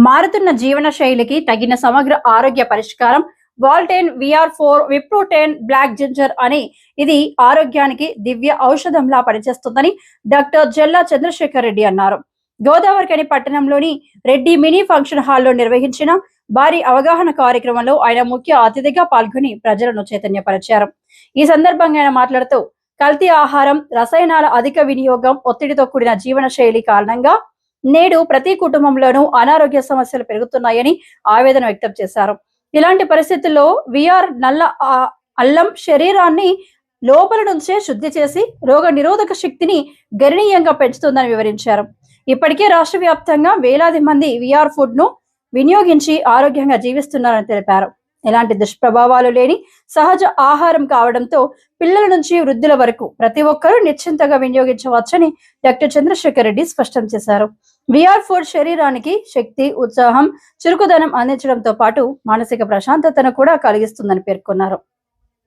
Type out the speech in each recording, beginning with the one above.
మారుతున్న జీవన శైలికి తగిన సమగ్ర ఆరోగ్య పరిష్కారం వాల్టైన్ VR4 విప్రోటైన్ బ్లాక్ జింజర్ అని ఇది ఆరోగ్యానికి దివ్య ఔషధంలా పనిచేస్తుందని డాక్టర్ జల్లా చంద్రశేఖర్ రెడ్డి అన్నారు. గోదావరిఖని పట్టణంలోని రెడ్డి మినీ ఫంక్షన్ హాల్లో నిర్వహించిన భారీ అవగాహన కార్యక్రమంలో ఆయన ముఖ్య అతిథిగా పాల్గొని ప్రజలను చైతన్యపరిచారు. ఈ సందర్భంగా ఆయన మాట్లాడుతూ కల్తీ ఆహారం, రసాయనాల అధిక వినియోగం, ఒత్తిడితో కూడిన జీవన శైలి కారణంగా నేడు ప్రతి కుటుంబంలోనూ అనారోగ్య సమస్యలు పెరుగుతున్నాయని ఆవేదన వ్యక్తం చేశారు. ఇలాంటి పరిస్థితుల్లో విఆర్ నల్ల అల్లం శరీరాన్ని లోపల నుంచే శుద్ధి చేసి రోగ నిరోధక శక్తిని గణనీయంగా పెంచుతుందని వివరించారు. ఇప్పటికే రాష్ట్ర వ్యాప్తంగా వేలాది మంది విఆర్ ఫుడ్ ను వినియోగించి ఆరోగ్యంగా జీవిస్తున్నారని తెలిపారు. ఎలాంటి దుష్ప్రభావాలు లేని సహజ ఆహారం కావడంతో పిల్లల నుంచి వృద్ధుల వరకు ప్రతి ఒక్కరూ నిశ్చింతగా వినియోగించవచ్చని డాక్టర్ చంద్రశేఖర్ రెడ్డి స్పష్టం చేశారు. విఆర్ ఫుడ్ శరీరానికి శక్తి, ఉత్సాహం, చురుకుదనం అందించడంతో పాటు మానసిక ప్రశాంతతను కూడా కలిగిస్తుందని పేర్కొన్నారు.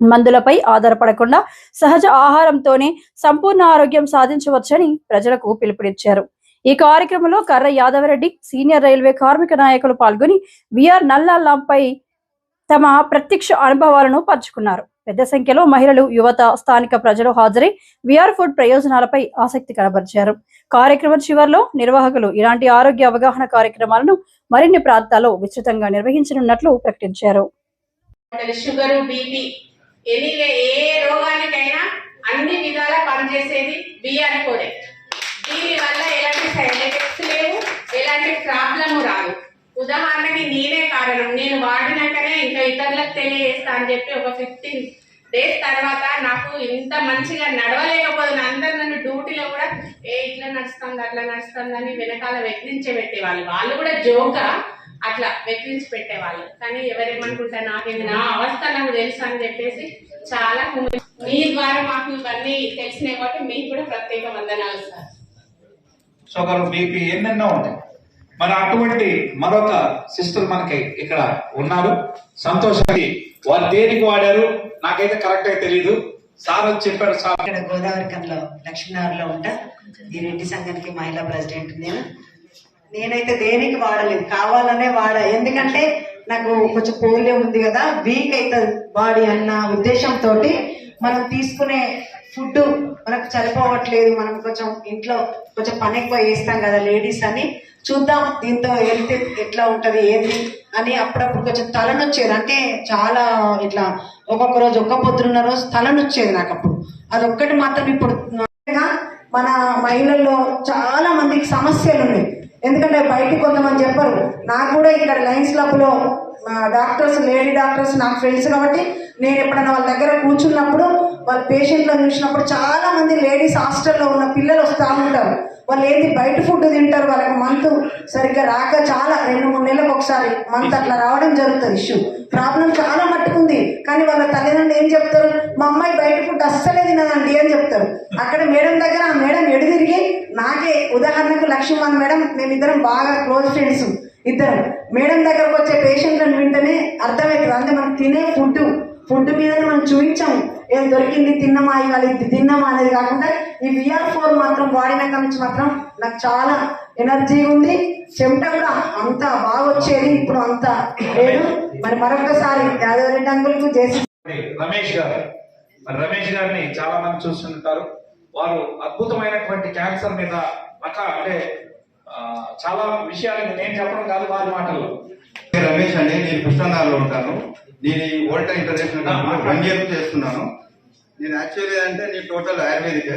మందులపై ఆధారపడకుండా సహజ ఆహారంతోనే సంపూర్ణ ఆరోగ్యం సాధించవచ్చని ప్రజలకు పిలుపునిచ్చారు. ఈ కార్యక్రమంలో కర్ర యాదవరెడ్డి, సీనియర్ రైల్వే కార్మిక నాయకులు పాల్గొని విఆర్ నల్లాపై తమ ప్రత్యక్ష అనుభవాలను పంచుకున్నారు. పెద్ద సంఖ్యలో మహిళలు, యువత, స్థానిక ప్రజలు హాజరై విఆర్ ఫుడ్ ప్రయోజనాలపై ఆసక్తి కనబరిచారు. కార్యక్రమం చివరిలో నిర్వాహకులు ఇలాంటి ఆరోగ్య అవగాహన కార్యక్రమాలను మరిన్ని ప్రాంతాల్లో విస్తృతంగా నిర్వహించనున్నట్లు ప్రకటించారు. షుగర్, బీపీ, ఏ రోగానికైనా అన్ని విధాలా పనిచేసేది విఆర్ ఫుడ్. దీని వల్ల ఎలాంటి సైడ్ ఎఫెక్ట్స్ లేవు, ఎలాంటి ప్రాబ్లమ్ రాదు. ఉదాహరణకి నేనే కారణం, నేను వాడినాకనే ఇంకా ఇతరులకు తెలియజేస్తా అని చెప్పి ఒక 15 days తర్వాత నాకు ఇంత మంచిగా నడవలేకపోతున్నా. అందరు నన్ను డ్యూటీలో కూడా ఇట్లా నడుస్తుంది అట్లా నడుస్తుంది అని వెనకాల వెక్కిరించే పెట్టేవాళ్ళు. వాళ్ళు కూడా జోగా అట్లా వెక్కిరించి పెట్టేవాళ్ళు. కానీ ఎవరేమనుకుంటా నాకేది నా అవస్థ నాకు తెలుసు అని చెప్పేసి చాలా మీ ద్వారా మాకు ఇవన్నీ తెలిసినాయి కాబట్టి మీకు కూడా ప్రత్యేక వందనాలు సార్. షుగర్, బీపీ ఎన్నెన్నో ఉంటాయి. మరి అటువంటి మరొక సిస్టర్ మనకి ఇక్కడ ఉన్నారు. సంతోషానికి వారు దేనికి వాడారు నాకైతే కరెక్ట్ గా తెలియదు. సార్ వచ్చి చెప్పారు. సార్ ఇక్కడ గోదావరిఖనిలో లక్ష్మీనగర్లో ఉంటా. ఈ రెడ్డి సంఘానికి మహిళా ప్రెసిడెంట్ నేనైతే దేనికి వాడలేదు, కావాలనే వాడా. ఎందుకంటే నాకు కొంచెం పోలియో ఉంది కదా, వీక్ అవుతుంది బాడీ అన్న ఉద్దేశంతో మనం తీసుకునే ఫుడ్ మనకు సరిపోవట్లేదు. మనం కొంచెం ఇంట్లో కొంచెం పని ఎక్కువ చేస్తాం కదా లేడీస్ అని, చూద్దాం దీంతో హెల్త్ ఎట్లా ఉంటది ఏంటి అని అప్పుడప్పుడు కొంచెం తలనొచ్చేది. అంటే చాలా ఇట్లా ఒక్కొక్క రోజు ఒక్క పొద్దున్న రోజు తలనొచ్చేది నాకు. అప్పుడు అదొక్కటి మాత్రం ఇప్పుడు మన మహిళల్లో చాలా మందికి సమస్యలు ఉన్నాయి. ఎందుకంటే బయటికి కొంతమంది చెప్పరు. నాకు కూడా ఇక్కడ లయన్స్ క్లబ్లో డాక్టర్స్, లేడీ డాక్టర్స్ నాకు ఫ్రెండ్స్ కాబట్టి నేను ఎప్పుడైనా వాళ్ళ దగ్గర కూర్చున్నప్పుడు వాళ్ళ పేషెంట్లను చూసినప్పుడు చాలా మంది లేడీస్ హాస్టల్లో ఉన్న పిల్లలు వస్తూ ఉంటారు. వాళ్ళు ఏంటి బయట ఫుడ్ తింటారు, వాళ్ళకి మంత్ సరిగ్గా రాక చాలా 2-3 నెలలకు ఒకసారి మంత్ అట్లా రావడం జరుగుతుంది. ఇష్యూ ప్రాబ్లం చాలా మట్టుకుంది. కానీ వాళ్ళ తల్లిదండ్రులు ఏం చెప్తారు, మా అమ్మాయి బయట ఫుడ్ అస్సలే తినదండి అని చెప్తారు. అక్కడ మేడం దగ్గర ఆ మేడం ఎడుదిరిగి నాకే ఉదాహరణకు లక్ష్మణ్ మేడం, మేమిద్దరం బాగా క్లోజ్ ఫ్రెండ్స్ ఇద్దరు. మేడం దగ్గరకు వచ్చే పేషెంట్లను వింటేనే అర్థమవుతుంది. అంటే మనం తినే ఫుడ్ మీద మనం చూపించాము ఏం దొరికింది తిన్నామా, ఇవాళ ఇది తిన్నామా అనేది కాకుండా ఈ VR4 మాత్రం వాడినాక నుంచి మాత్రం నాకు చాలా ఎనర్జీ ఉంది. చెమట కూడా అంత బాగా వచ్చేది, ఇప్పుడు అంత లేదు. మరి మరొకసారి యాదవరెడ్డి అంకుల్కు చేసి రమేష్ గారిని చాలా మంది చూస్తుంటారు. వారు అద్భుతమైనటువంటి క్యాన్సర్ మీద అంటే చాలా విషయాలు నేను చెప్పడం కాదు, వారి మాటలు. రమేష్ అండి, నేను కృష్ణానగర్లో ఉంటాను. నేను ఈ వరల్డ్ ఇంటర్నేషనల్ కంపెనీ 1 year చేస్తున్నాను. నేను యాక్చువల్లీ అంటే నేను టోటల్ ఆయుర్వేదిక్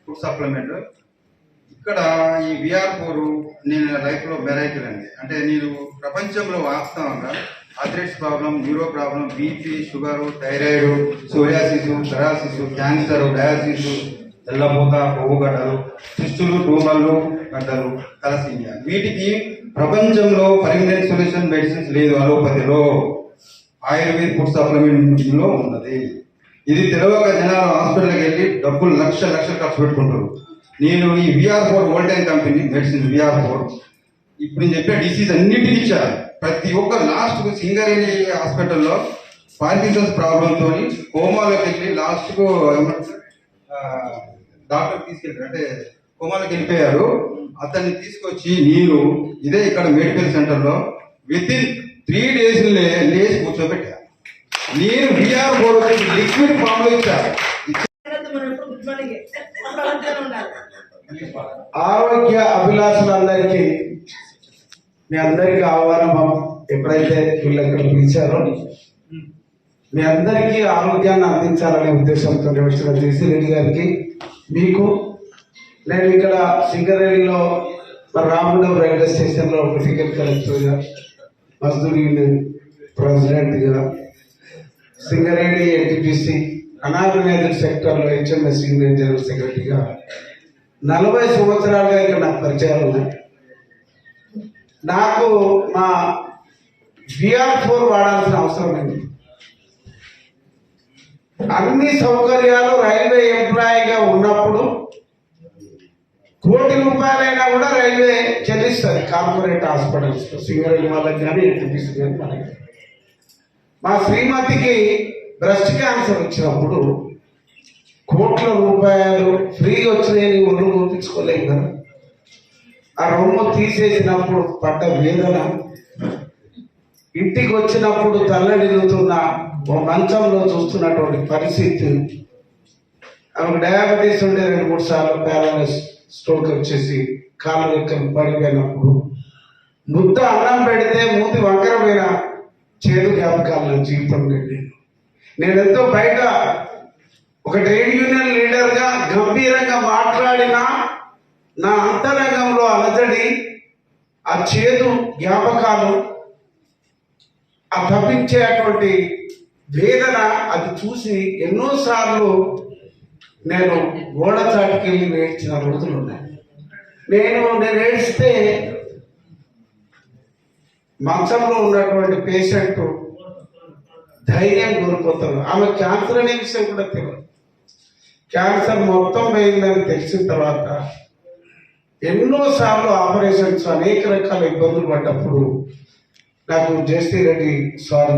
ఫుడ్ సప్లిమెంట్. ఇక్కడ ఈ VR4 నేను లైఫ్లో మెరైకిల్ అండి. అంటే నేను ప్రపంచంలో వాస్తవంగా arthritis problem, neuro problem, BP, sugar, thyroid, psoriasis, పెరాసిస్, క్యాన్సర్, డయాసిస్, తెల్లబూత, కొవ్వు గడ్డలు, సిస్టులు, ట్యూమర్లు, గడ్డలు, తలసీమియా, వీటికి ప్రపంచంలో పర్మనెంట్ సొల్యూషన్ మెడిసిన్స్ లేదు. అలోపతిలో ఆయుర్వేద ఫుడ్ సప్లిమెంట్ లో ఉన్నది. ఇది తెలియక జనాలు హాస్పిటల్కి వెళ్ళి డబ్బులు లక్షలు ఖర్చు పెట్టుకుంటారు. నేను ఈ VR4 వోల్టైన్ కంపెనీ మెడిసిన్ VR4 ఇప్పుడు నేను చెప్పిన డిసీజ్ అన్నిటికీ ఇచ్చారు. ప్రతి ఒక్క లాస్ట్ సింగరేణి హాస్పిటల్లో పార్కిన్సన్స్ ప్రాబ్లంతో కోమాలోకి వెళ్ళి లాస్ట్కు డాక్టర్ తీసుకెళ్ళారు, అంటే కోమాలోకి వెళ్ళిపోయారు. అతన్ని తీసుకొచ్చి నేను ఇదే ఇక్కడ మెడికల్ సెంటర్లో వితిన్ 3 days లేచి కూర్చోబెట్టా. నేను VR లిక్విడ్ ఫామ్ లో ఇచ్చాను. ఆరోగ్య అభిలాషులందరికీ మీ అందరికీ ఆహ్వానం. ఎప్పుడైతే వీళ్ళు ఇక్కడ పిలిచారో మీ అందరికీ ఆరోగ్యాన్ని అందించాలనే ఉద్దేశంతో వచ్చిన జేసీ రెడ్డి గారికి, మీకు నేను ఇక్కడ సింగరేణిలో రామగుండం రైల్వే స్టేషన్లో టికెట్ కలెక్టర్గా, మజ్దూర్ యూనియన్ ప్రెసిడెంట్గా, సింగరేణి ఎన్టీపీసీ అనార్గనైజ్డ్ సెక్టర్లో HMS యూనియన్ జనరల్ సెక్రటరీగా 40 సంవత్సరాలుగా ఇక్కడ నాకు పరిచయాలు ఉన్నాయి. నాకు మా VR4 వాడాల్సిన అవసరం లేదు. అన్ని సౌకర్యాలు రైల్వే ఎంప్లాయీగా ఉన్నప్పుడు ₹1,00,00,000 కూడా రైల్వే చెల్లిస్తుంది. కార్పొరేట్ హాస్పిటల్స్ సింగరేణి వాళ్ళకి కానీ ఎన్టీపీసీ కానీ మనకి. మా శ్రీమతికి బ్రెస్ట్ క్యాన్సర్ వచ్చినప్పుడు ₹1,00,00,000 ఫ్రీ వచ్చినాయని ఒళ్ళు చూపించుకోలేము కదా. ఆ రొమ్ము తీసేసినప్పుడు పడ్డ వేదన, ఇంటికి వచ్చినప్పుడు తల్లడిల్లుతున్న ఓ మంచంలో చూస్తున్నటువంటి పరిస్థితి, ఆమెకు డయాబెటీస్ ఉండే 2-3 సార్లు ప్యారలైస్ స్ట్రోక్ వచ్చేసి కాళ్ళ రెక్కలు పడిపోయినప్పుడు ముద్ద అన్నం పెడితే మూతి వంకరమైన చేదు జ్ఞాపకాలు నా జీవితం నేను ఎంతో బయట ఒక ట్రేడ్ యూనియన్ లీడర్గా గంభీరంగా మాట్లాడినా నా అంతరంగంలో అలజడి, ఆ చేదు జ్ఞాపకాలు, ఆ తప్పించేటువంటి వేదన, అది చూసి ఎన్నోసార్లు నేను ఓడచాటుకి వెళ్ళి ఏడ్చిన రోజులు ఉన్నాయి. నేను ఏడిస్తే మంచంలో ఉన్నటువంటి పేషెంట్ ధైర్యం కోల్పోతారు. ఆమె క్యాన్సర్ అనే విషయం కూడా తెలియదు. క్యాన్సర్ మొత్తం పోయిందని తెలిసిన తర్వాత ఎన్నోసార్లు ఆపరేషన్స్, అనేక రకాల ఇబ్బందులు పడ్డప్పుడు నాకు జేసీ రెడ్డి సార్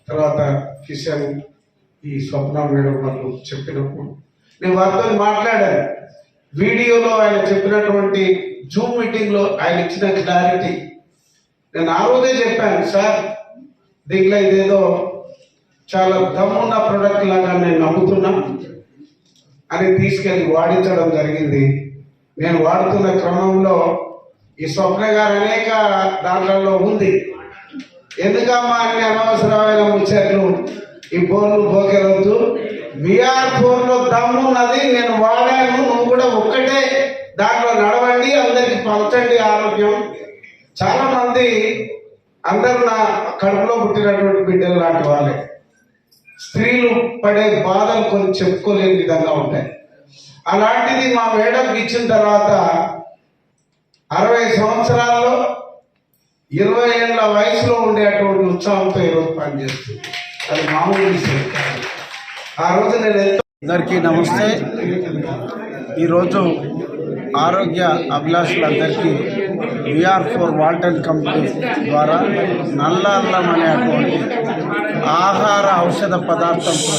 తర్వాత కిషన్, ఈ స్వప్న మేడం వాళ్ళు చెప్పినప్పుడు నేను వారితో మాట్లాడాను. వీడియోలో ఆయన చెప్పినటువంటి జూమ్ మీటింగ్లో ఆయన ఇచ్చిన క్లారిటీ నేను ఆ రోజే చెప్పాను, సార్ దీంట్లో ఇదేదో చాలా దమ్మున్న ప్రొడక్ట్ లాగా నేను నమ్ముతున్నా అని తీసుకెళ్ళి వాడించడం జరిగింది. నేను వాడుతున్న క్రమంలో ఈ స్వప్న గారు అనేక దాంట్లో ఉంది, ఎందుకమ్మా అన్ని అనవసరమైన ముచ్చట్లు, ఈ బోర్లు బోకెలొద్దు, VR4లో దమ్మున్నది, నేను వాడాను, నువ్వు కూడా ఒక్కటే దాంట్లో నడవండి, అందరికి పంచండి ఆరోగ్యం. చాలా మంది అందరూ నా కడుపులో పుట్టినటువంటి బిడ్డలు లాంటి వాళ్ళే. స్త్రీలు పడే బాధలు కొన్ని చెప్పుకోలేని విధంగా ఉంటాయి. అలాంటిది మా మేడంకి ఇచ్చిన తర్వాత 60 సంవత్సరాల్లో 20 ఏళ్ళ వయసులో ఉండేటువంటి ఉత్సాహంతో ఈరోజు పనిచేస్తుంది. అది మామూలు విషయం కాదు. ఆ రోజు నేను అందరికీ నమస్తే. ఈరోజు ఆరోగ్య అభిలాషులందరికీ VR4 వాల్టన్ కంపెనీ ద్వారా నల్ల అల్లం అనేటువంటి ఆహార ఔషధ పదార్థంతో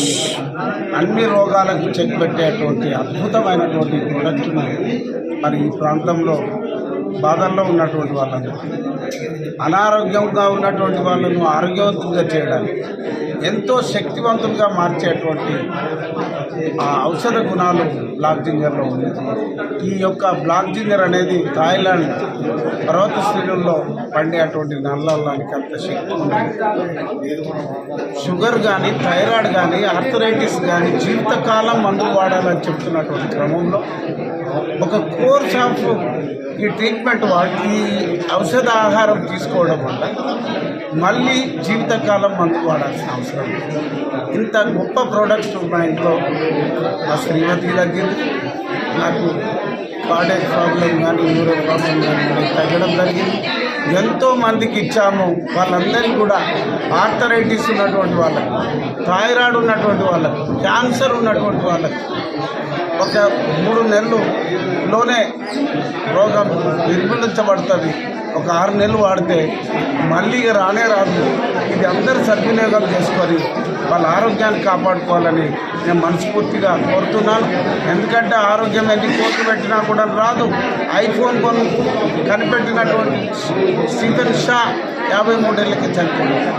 అన్ని రోగాలకు చెక్ పెట్టేటువంటి అద్భుతమైనటువంటి ప్రొడక్ట్ను మరి ఈ ప్రాంతంలో బాధల్లో ఉన్నటువంటి వాళ్ళను, అనారోగ్యంగా ఉన్నటువంటి వాళ్ళను ఆరోగ్యవంతంగా చేయడానికి ఎంతో శక్తివంతులుగా మార్చేటువంటి ఆ ఔషధ గుణాలు బ్లాక్ జింజర్లో ఉంది. ఈ యొక్క బ్లాక్ జింజర్ అనేది థాయిలాండ్ పర్వత శ్రేణుల్లో పండేటువంటి నల్లల్లానికి అంత శక్తి ఉంది. షుగర్ కానీ, థైరాయిడ్ కానీ, ఆర్థరైటిస్ కానీ జీవితకాలం మందులు వాడాలని చెప్తున్నటువంటి క్రమంలో ఒక కోర్స్ ఆఫ్ ఈ ట్రీట్మెంట్ ఈ ఔషధ ఆహారం తీసుకోవడం వల్ల మళ్ళీ జీవితకాలం మందులు వాడాల్సిన అవసరం లేదు. ఇంత గొప్ప ప్రోడక్ట్ మా ఇంట్లో మా శ్రీమతికి తగ్గింది. నాకు కార్డియాక్ ప్రాబ్లం కానీ, న్యూరో ప్రాబ్లం కానీ తగ్గడం జరిగింది. ఎంతోమందికి ఇచ్చాము. వాళ్ళందరికీ కూడా ఆర్థరైటిస్ ఉన్నటువంటి వాళ్ళకి, థైరాయిడ్ ఉన్నటువంటి వాళ్ళకి, క్యాన్సర్ ఉన్నటువంటి వాళ్ళకి ఒక 3 నెలల్లోనే రోగం నిర్మూలించబడుతుంది. ఒక 6 నెలలు వాడితే మళ్ళీ ఇక రానే రాదు. ఇది అందరూ సద్వినియోగం చేసుకొని వాళ్ళ ఆరోగ్యాన్ని కాపాడుకోవాలని నేను మనస్ఫూర్తిగా కోరుతున్నాను. ఎందుకంటే ఆరోగ్యం ఎన్ని కోట్లు పెట్టినా కూడా రాదు. ఐఫోన్ కనిపెట్టినటువంటి స్టీఫెన్ షా 53 ఏళ్ళకి చనిపోయాడు.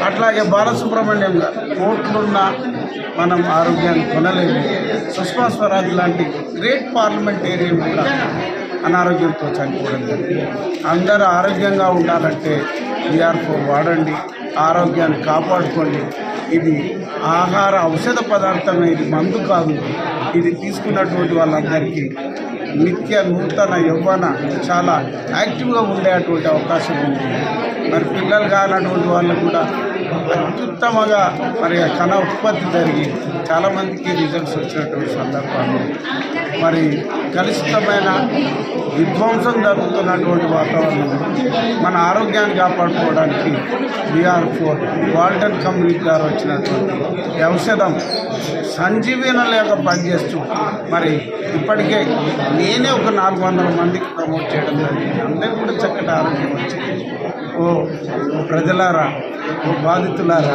అట్లాగే బాలసుబ్రహ్మణ్యం గారు కోట్లున్న మనం ఆరోగ్యాన్ని కొనలేము. సుష్మా స్వరాజ్ లాంటి గ్రేట్ పార్లమెంటేరియన్ కూడా అనారోగ్యంతో చనిపోవడం జరిగింది. అందరూ ఆరోగ్యంగా ఉండాలంటే VR4 వాడండి, ఆరోగ్యాన్ని కాపాడుకోండి. ఇది ఆహార ఔషధ పదార్థమే, ఇది మందు కాదు. ఇది తీసుకున్నటువంటి వాళ్ళందరికీ నిత్య నూతన యవ్వన చాలా యాక్టివ్గా ఉండేటువంటి అవకాశం ఉంది. మరి పిల్లలు కానటువంటి వాళ్ళు కూడా అత్యుత్తమంగా మరి కణ ఉత్పత్తి జరిగి చాలామందికి రిజల్ట్స్ వచ్చినటువంటి సందర్భాలు, మరి కలుషితమైన విధ్వంసం జరుగుతున్నటువంటి వాతావరణం మన ఆరోగ్యాన్ని కాపాడుకోవడానికి VR4 వాల్టన్ కంపెనీ గారు వచ్చినటువంటి ఈ ఔషధం సంజీవనలాగా పనిచేస్తూ మరి ఇప్పటికే నేనే ఒక 400 మందికి ప్రమోట్ చేయడం జరిగింది. అందరికీ కూడా చక్కటి ఆరోగ్యం వచ్చింది. ఓ ప్రజలారా, ఓ బాధితులారా,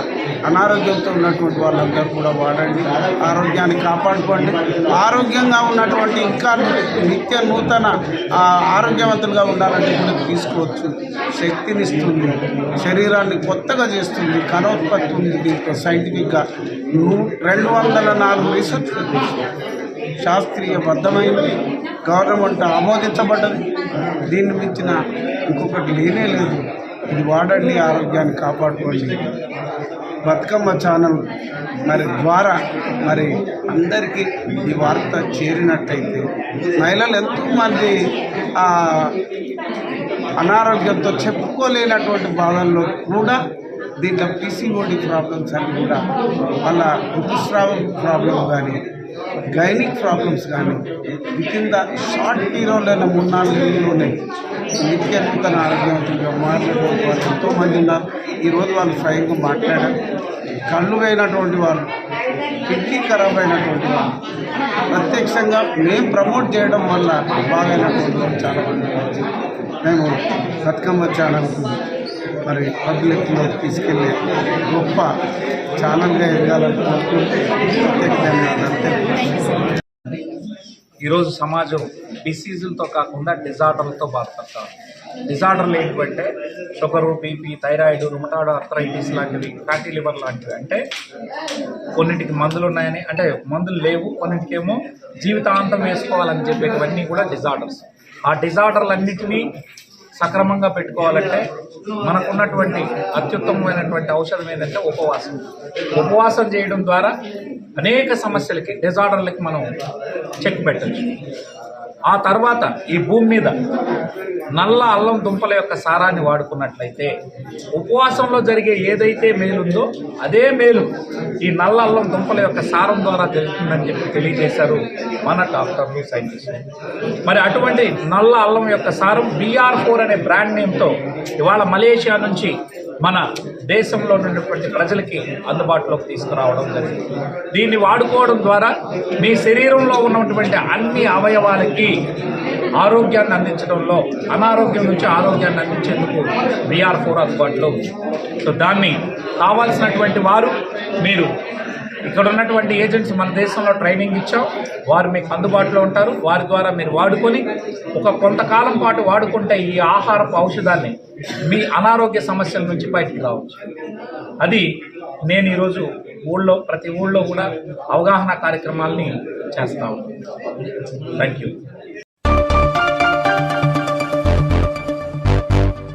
అనారోగ్యంతో ఉన్నటువంటి వాళ్ళందరూ కూడా వాడండి, ఆరోగ్యాన్ని కాపాడుకోండి. ఆరోగ్యంగా ఉన్నటువంటి ఇంకా నిత్య నూతన ఆరోగ్యవంతులుగా ఉండాలంటే కూడా తీసుకోవచ్చు. శక్తినిస్తుంది, శరీరాన్ని కొత్తగా చేస్తుంది, కణోత్పత్తి ఉంది. దీంట్లో సైంటిఫిక్గా 204 రీసెర్చ్ శాస్త్రీయబద్ధమైంది, గవర్నమెంట్ ఆమోదించబడ్డది. దీన్ని మించిన ఇంకొకటి లేనే లేదు. ఇది వాడండి, ఆరోగ్యాన్ని కాపాడుకోండి. బతుకమ్మ ఛానల్ మరి ద్వారా మరి అందరికీ ఈ వార్త చేరినట్టయితే మహిళలు ఎంతోమంది అనారోగ్యంతో చెప్పుకోలేనటువంటి బాధల్లో కూడా దీంట్లో PCOD ప్రాబ్లమ్స్ అని కూడా వాళ్ళ ఋతుస్రావం ప్రాబ్లం కానీ గైనిక్ ప్రాబ్లమ్స్ కానీ వితిన్ ద షార్ట్ పీరియడ్లోనే 3-4 నెలల్లోనే నిత్య నూతన ఆరోగ్యవంతులుగా మాట్లాడేటువంటి వాళ్ళు ఎంతోమంది ఉన్నారు. ఈరోజు వాళ్ళు స్వయంగా మాట్లాడారు. కళ్ళు పోయినటువంటి వాళ్ళు, కిడ్నీ ఖరాబ్ అయినటువంటి వాళ్ళు ప్రత్యక్షంగా మేము ప్రమోట్ చేయడం వల్ల బాగైనటువంటి వాళ్ళు చాలామంది ఉన్నారు. మేము బతుకమ్మ ఛానల్కు మరి పబ్లిక్లో తీసుకెళ్ళి గొప్ప ఛానల్గా ఎదగాలనుకుంటూ ప్రత్యేక ధన్యవాదాలు. ఈరోజు సమాజం డిసీజులతో కాకుండా డిజార్డర్లతో బాధపడతారు. డిజార్డర్లు ఏంటంటే sugar, BP, thyroid, rheumatoid arthritis లాంటివి, ఫ్యాటీ లివర్ లాంటివి. అంటే కొన్నింటికి మందులు ఉన్నాయని, అంటే మందులు లేవు, కొన్నింటికేమో జీవితాంతం వేసుకోవాలని చెప్పేటివన్నీ కూడా డిజార్డర్స్. ఆ డిజార్డర్లన్నిటినీ సక్రమంగా పెట్టుకోవాలంటే మనకున్నటువంటి అత్యుత్తమమైనటువంటి ఔషధం ఏంటంటే ఉపవాసం. ఉపవాసం చేయడం ద్వారా అనేక సమస్యలకి, డిజార్డర్లకి మనం చెక్ పెట్టచ్చు. ఆ తర్వాత ఈ భూమి మీద నల్ల అల్లం దుంపల యొక్క సారాన్ని వాడుకున్నట్లయితే ఉపవాసంలో జరిగే ఏదైతే మేలుందో అదే మేలు ఈ నల్ల అల్లం దుంపల యొక్క సారం ద్వారా జరుగుతుందని చెప్పి తెలియజేశారు మన డాక్టర్లు, సైంటిస్టులు. మరి అటువంటి నల్ల అల్లం యొక్క సారం VR4 అనే బ్రాండ్ నేమ్తో ఇవాళ మలేషియా నుంచి మన దేశంలో ఉన్నటువంటి ప్రజలకి అందుబాటులోకి తీసుకురావడం జరిగింది. దీన్ని వాడుకోవడం ద్వారా మీ శరీరంలో ఉన్నటువంటి అన్ని అవయవాలకి ఆరోగ్యాన్ని అందించడంలో, అనారోగ్యం నుంచి ఆరోగ్యాన్ని అందించేందుకు VR4 అందుబాటులో ఉంది. సో దాన్ని కావాల్సినటువంటి వారు మీరు ఇక్కడ ఉన్నటువంటి ఏజెంట్స్ మన దేశంలో ట్రైనింగ్ ఇచ్చాం, వారు మీకు అందుబాటులో ఉంటారు. వారి ద్వారా మీరు వాడుకొని కొంతకాలం పాటు వాడుకుంటే ఈ ఆహారపు ఔషధాన్ని మీ అనారోగ్య సమస్యల నుంచి బయటికి రావచ్చు. అది నేను ఈరోజు ప్రతి ఊళ్ళో కూడా అవగాహన కార్యక్రమాలని చేస్తాను. Thank you.